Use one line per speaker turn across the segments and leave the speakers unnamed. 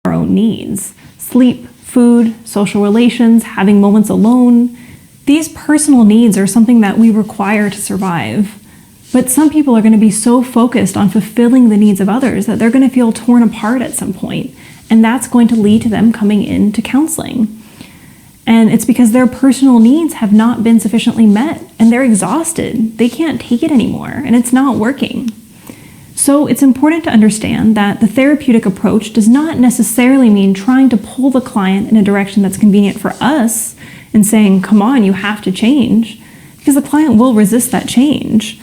our own needs. Sleep, food, social relations, having moments alone. These personal needs are something that we require to survive. But some people are going to be so focused on fulfilling the needs of others that they're going to feel torn apart at some point, and that's going to lead to them coming into counseling. And it's because their personal needs have not been sufficiently met, and they're exhausted. They can't take it anymore, and it's not working. So it's important to understand that the therapeutic approach does not necessarily mean trying to pull the client in a direction that's convenient for us and saying, come on, you have to change, because the client will resist that change.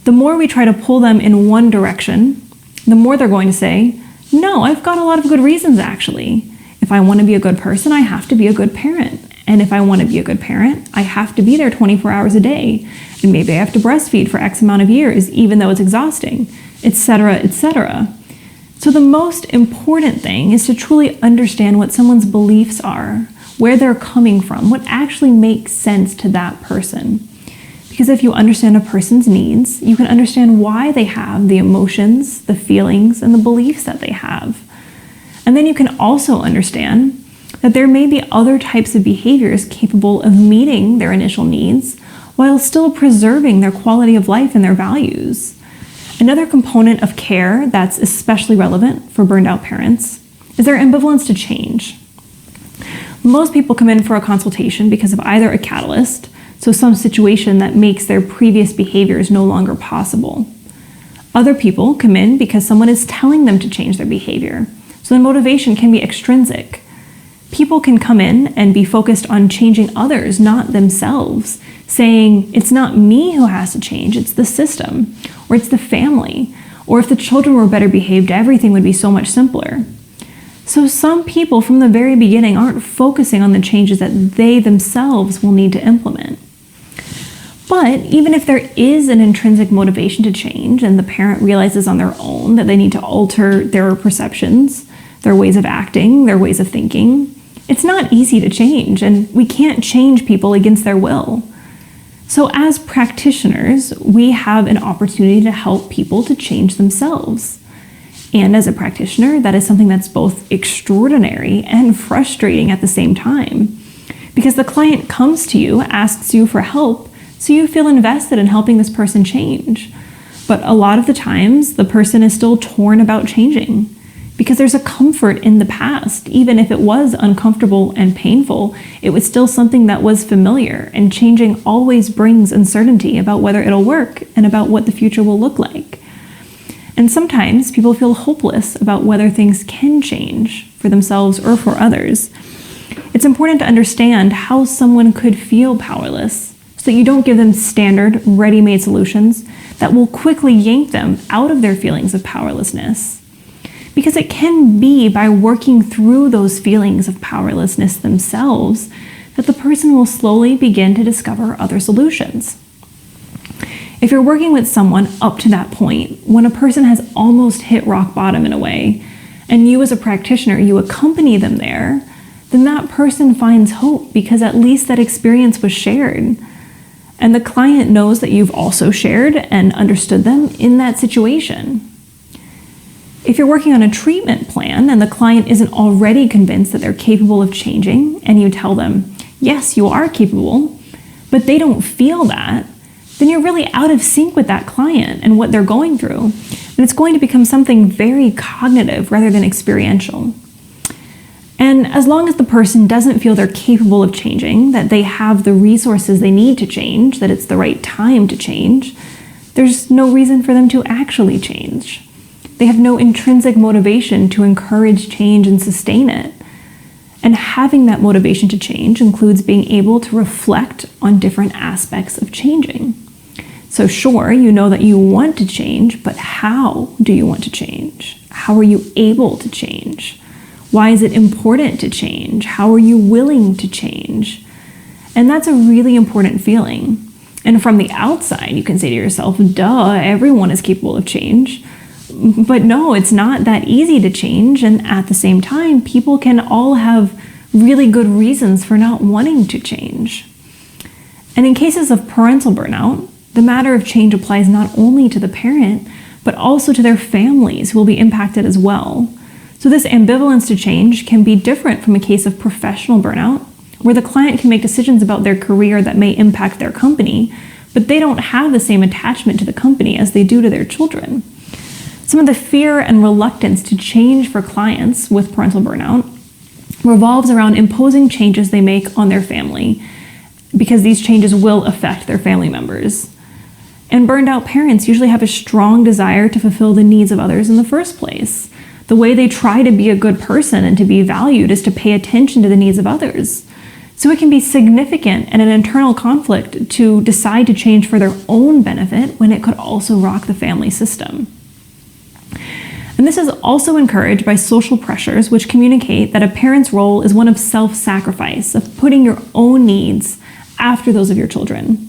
The more we try to pull them in one direction, the more they're going to say, no, I've got a lot of good reasons actually. If I want to be a good person, I have to be a good parent. And if I want to be a good parent, I have to be there 24 hours a day. And maybe I have to breastfeed for X amount of years, even though it's exhausting, etc., etc. So the most important thing is to truly understand what someone's beliefs are, where they're coming from, what actually makes sense to that person. Because if you understand a person's needs, you can understand why they have the emotions, the feelings, and the beliefs that they have. And then you can also understand that there may be other types of behaviors capable of meeting their initial needs while still preserving their quality of life and their values. Another component of care that's especially relevant for burned out parents is their ambivalence to change. Most people come in for a consultation because of either a catalyst, so some situation that makes their previous behaviors no longer possible. Other people come in because someone is telling them to change their behavior, so the motivation can be extrinsic. People can come in and be focused on changing others, not themselves, saying, it's not me who has to change, it's the system, or it's the family, or if the children were better behaved, everything would be so much simpler. So some people from the very beginning aren't focusing on the changes that they themselves will need to implement. But even if there is an intrinsic motivation to change and the parent realizes on their own that they need to alter their perceptions, their ways of acting, their ways of thinking, it's not easy to change, and we can't change people against their will. So as practitioners, we have an opportunity to help people to change themselves. And as a practitioner, that is something that's both extraordinary and frustrating at the same time. Because the client comes to you, asks you for help, so you feel invested in helping this person change. But a lot of the times, the person is still torn about changing. Because there's a comfort in the past. Even if it was uncomfortable and painful, it was still something that was familiar, and changing always brings uncertainty about whether it'll work and about what the future will look like. And sometimes people feel hopeless about whether things can change for themselves or for others. It's important to understand how someone could feel powerless so that you don't give them standard, ready-made solutions that will quickly yank them out of their feelings of powerlessness. Because it can be by working through those feelings of powerlessness themselves that the person will slowly begin to discover other solutions. If you're working with someone up to that point, when a person has almost hit rock bottom in a way, and you as a practitioner, you accompany them there, then that person finds hope because at least that experience was shared. And the client knows that you've also shared and understood them in that situation. If you're working on a treatment plan and the client isn't already convinced that they're capable of changing, and you tell them, yes, you are capable, but they don't feel that, then you're really out of sync with that client and what they're going through. And it's going to become something very cognitive rather than experiential. And as long as the person doesn't feel they're capable of changing, that they have the resources they need to change, that it's the right time to change, there's no reason for them to actually change. They have no intrinsic motivation to encourage change and sustain it. And having that motivation to change includes being able to reflect on different aspects of changing. So sure, you know that you want to change, but how do you want to change? How are you able to change? Why is it important to change? How are you willing to change? And that's a really important feeling. And from the outside, you can say to yourself, duh, everyone is capable of change. But no, it's not that easy to change, and at the same time, people can all have really good reasons for not wanting to change. And in cases of parental burnout, the matter of change applies not only to the parent, but also to their families who will be impacted as well. So this ambivalence to change can be different from a case of professional burnout, where the client can make decisions about their career that may impact their company, but they don't have the same attachment to the company as they do to their children. Some of the fear and reluctance to change for clients with parental burnout revolves around imposing changes they make on their family, because these changes will affect their family members. And burned out parents usually have a strong desire to fulfill the needs of others in the first place. The way they try to be a good person and to be valued is to pay attention to the needs of others. So it can be significant and an internal conflict to decide to change for their own benefit when it could also rock the family system. And this is also encouraged by social pressures, which communicate that a parent's role is one of self-sacrifice, of putting your own needs after those of your children.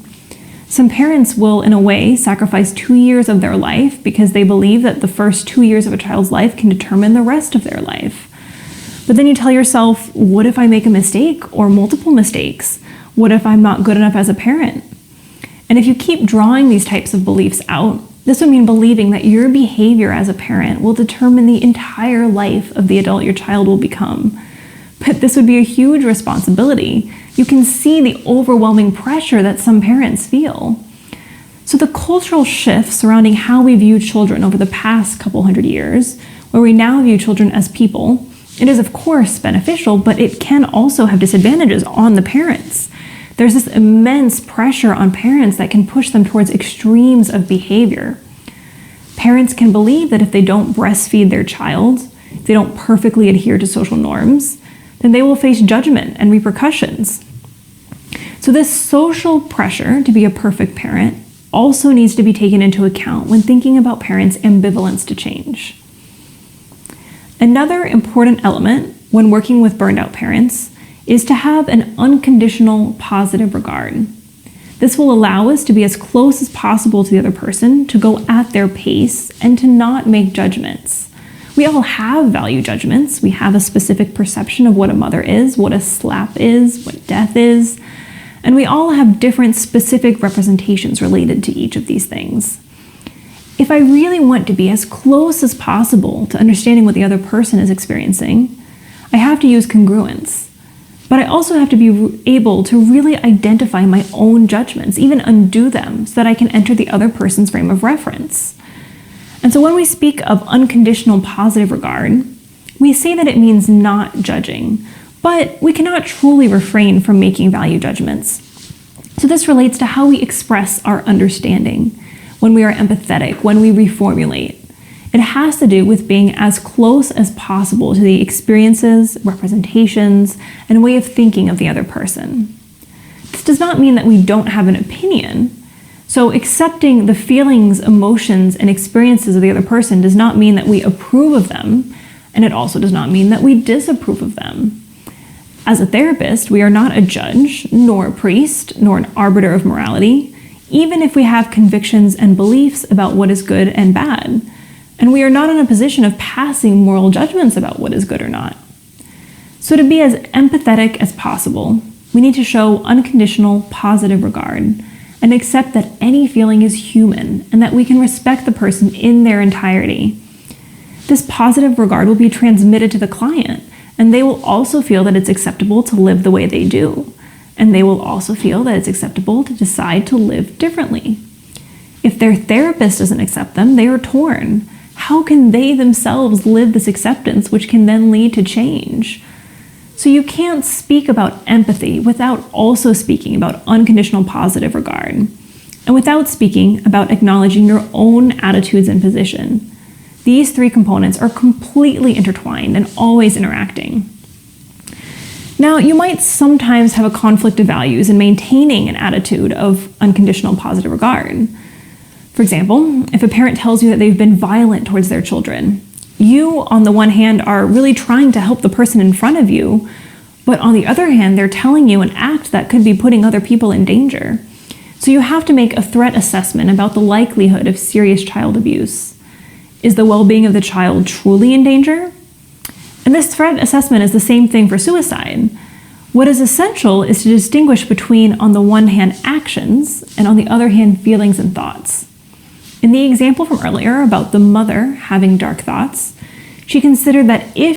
Some parents will, in a way, sacrifice 2 years of their life because they believe that the first 2 years of a child's life can determine the rest of their life. But then you tell yourself, what if I make a mistake or multiple mistakes? What if I'm not good enough as a parent? And if you keep drawing these types of beliefs out, this would mean believing that your behavior as a parent will determine the entire life of the adult your child will become. But this would be a huge responsibility. You can see the overwhelming pressure that some parents feel. So the cultural shift surrounding how we view children over the past couple hundred years, where we now view children as people, it is of course beneficial, but it can also have disadvantages on the parents. There's this immense pressure on parents that can push them towards extremes of behavior. Parents can believe that if they don't breastfeed their child, if they don't perfectly adhere to social norms, then they will face judgment and repercussions. So this social pressure to be a perfect parent also needs to be taken into account when thinking about parents' ambivalence to change. Another important element when working with burned out parents is to have an unconditional positive regard. This will allow us to be as close as possible to the other person, to go at their pace, and to not make judgments. We all have value judgments. We have a specific perception of what a mother is, what a slap is, what death is, and we all have different specific representations related to each of these things. If I really want to be as close as possible to understanding what the other person is experiencing, I have to use congruence. But I also have to be able to really identify my own judgments, even undo them, so that I can enter the other person's frame of reference. And so when we speak of unconditional positive regard, we say that it means not judging, but we cannot truly refrain from making value judgments. So this relates to how we express our understanding, when we are empathetic, when we reformulate. It has to do with being as close as possible to the experiences, representations, and way of thinking of the other person. This does not mean that we don't have an opinion. So accepting the feelings, emotions, and experiences of the other person does not mean that we approve of them, and it also does not mean that we disapprove of them. As a therapist, we are not a judge, nor a priest, nor an arbiter of morality, even if we have convictions and beliefs about what is good and bad. And we are not in a position of passing moral judgments about what is good or not. So to be as empathetic as possible, we need to show unconditional positive regard and accept that any feeling is human and that we can respect the person in their entirety. This positive regard will be transmitted to the client, and they will also feel that it's acceptable to live the way they do. And they will also feel that it's acceptable to decide to live differently. If their therapist doesn't accept them, they are torn. How can they themselves live this acceptance, which can then lead to change? So you can't speak about empathy without also speaking about unconditional positive regard, and without speaking about acknowledging your own attitudes and position. These three components are completely intertwined and always interacting. Now, you might sometimes have a conflict of values in maintaining an attitude of unconditional positive regard. For example, if a parent tells you that they've been violent towards their children, you, on the one hand, are really trying to help the person in front of you, but on the other hand, they're telling you an act that could be putting other people in danger. So you have to make a threat assessment about the likelihood of serious child abuse. Is the well-being of the child truly in danger? And this threat assessment is the same thing for suicide. What is essential is to distinguish between, on the one hand, actions, and on the other hand, feelings and thoughts. In the example from earlier about the mother having dark thoughts, She considered that if